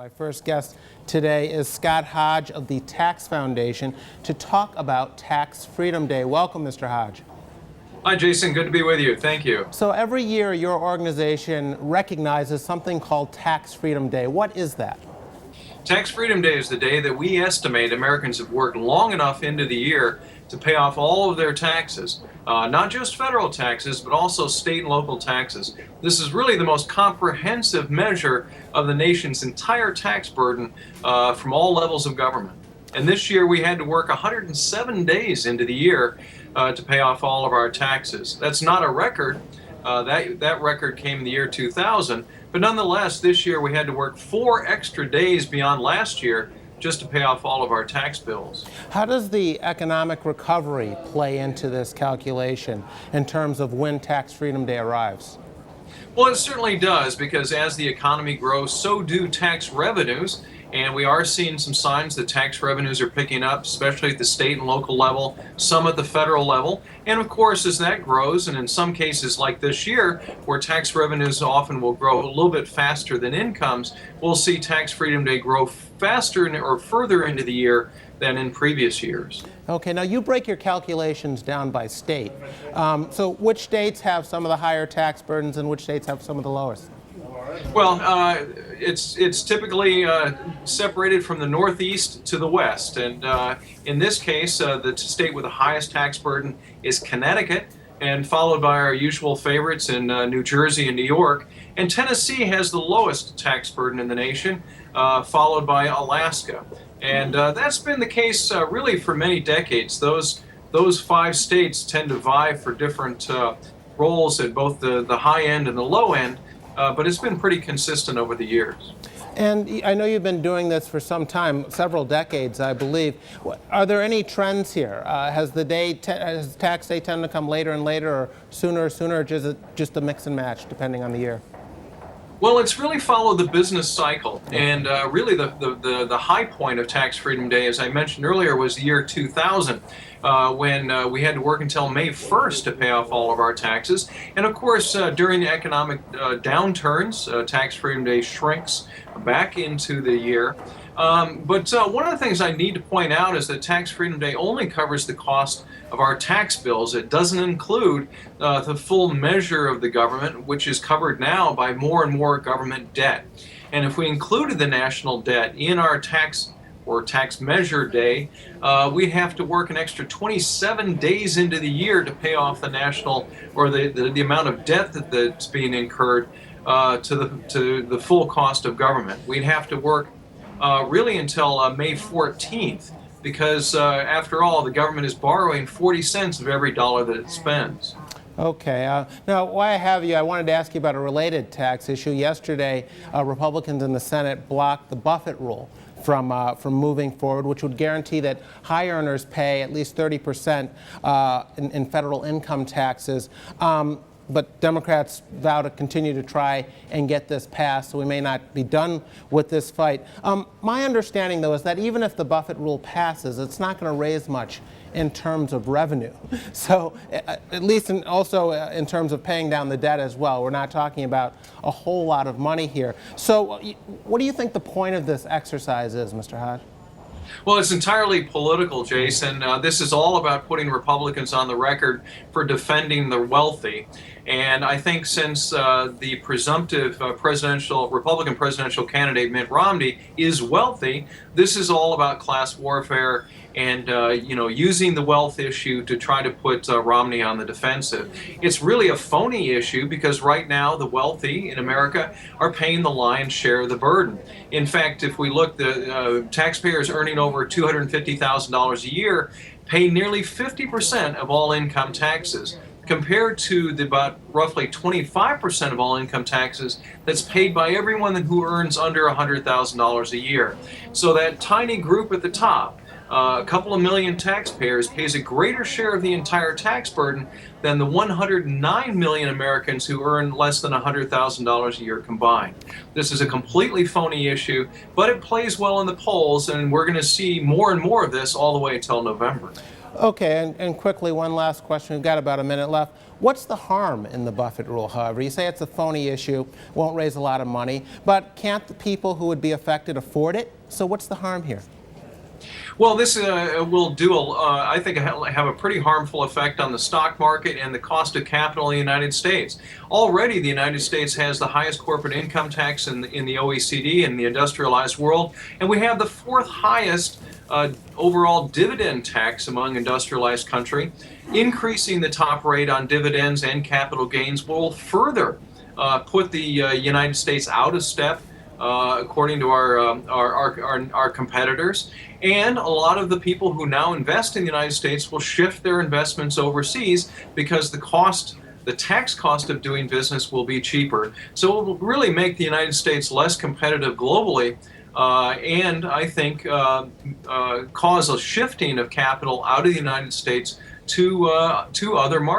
My first guest today is Scott Hodge of the Tax Foundation to talk about Tax Freedom Day. Welcome, Mr. Hodge. Hi, Jason. Good to be with you. Thank you. So every year your organization recognizes something called Tax Freedom Day. What is that? Tax Freedom Day is the day that we estimate Americans have worked long enough into the year to pay off all of their taxes, not just federal taxes, but also state and local taxes. This is really the most comprehensive measure of the nation's entire tax burden from all levels of government. And this year we had to work 107 days into the year to pay off all of our taxes. That's not a record. That record came in the year 2000. But nonetheless, this year we had to work 4 extra days beyond last year just to pay off all of our tax bills. How does the economic recovery play into this calculation in terms of when Tax Freedom Day arrives? Well, it certainly does, because as the economy grows, so do tax revenues. And we are seeing some signs that tax revenues are picking up, especially at the state and local level, some at the federal level. And of course, as that grows, and in some cases like this year, where tax revenues often will grow a little bit faster than incomes, we'll see Tax Freedom Day grow faster or further into the year than in previous years. Okay, now you break your calculations down by state. So which states have some of the higher tax burdens and which states have some of the lowest? Well, it's typically separated from the northeast to the west, and in this case, the state with the highest tax burden is Connecticut, and followed by our usual favorites in New Jersey and New York. And Tennessee has the lowest tax burden in the nation, followed by Alaska. And that's been the case really for many decades. Those 5 states tend to vie for different roles at both the high end and the low end. But it's been pretty consistent over the years. And I know you've been doing this for some time, several decades, I believe. Are there any trends here? Has tax day tend to come later and later, or sooner, or is it just a mix and match depending on the year? Well, it's really followed the business cycle, and really the high point of Tax Freedom Day, as I mentioned earlier, was the year 2000, when we had to work until May 1st to pay off all of our taxes. And of course, during the economic downturns, Tax Freedom Day shrinks back into the year. But one of the things I need to point out is that Tax Freedom Day only covers the cost of our tax bills. It doesn't include the full measure of the government, which is covered now by more and more government debt. And if we included the national debt in our tax measure day, we'd have to work an extra 27 days into the year to pay off the national, or the amount of debt that's being incurred to the full cost of government. We'd have to work really until May 14th, because after all, the government is borrowing 40 cents of every dollar that it spends. Okay. Now, while I have you, I wanted to ask you about a related tax issue. Yesterday, Republicans in the Senate blocked the Buffett Rule from moving forward, which would guarantee that high earners pay at least 30% in federal income taxes. But Democrats vow to continue to try and get this passed, so we may not be done with this fight. My understanding, though, is that even if the Buffett Rule passes, it's not going to raise much in terms of revenue. So at least also in terms of paying down the debt as well. We're not talking about a whole lot of money here. So what do you think the point of this exercise is, Mr. Hodge? Well, it's entirely political, Jason. This is all about putting Republicans on the record for defending the wealthy. And I think since the presumptive Republican presidential candidate Mitt Romney is wealthy, this is all about class warfare and using the wealth issue to try to put Romney on the defensive. It's really a phony issue, because right now the wealthy in America are paying the lion's share of the burden. In fact, if we look, the taxpayers earning over $250,000 a year pay nearly 50% of all income taxes, compared to the about roughly 25% of all income taxes that's paid by everyone who earns under $100,000 a year. So that tiny group at the top, a couple of million taxpayers, pays a greater share of the entire tax burden than the 109 million Americans who earn less than $100,000 a year combined. This is a completely phony issue, but it plays well in the polls, and we're going to see more and more of this all the way until November. Okay, and quickly, one last question. We've got about a minute left. What's the harm in the Buffett rule, however? You say it's a phony issue, won't raise a lot of money, but can't the people who would be affected afford it? So what's the harm here? Well, this will do, I think, have a pretty harmful effect on the stock market and the cost of capital in the United States. Already, the United States has the highest corporate income tax in the OECD, in the industrialized world, and we have the fourth highest overall dividend tax among industrialized countries. Increasing the top rate on dividends and capital gains will further put the United States out of step, according to our competitors. And a lot of the people who now invest in the United States will shift their investments overseas because the tax cost of doing business will be cheaper. So it will really make the United States less competitive globally, and I think cause a shifting of capital out of the United States to other markets.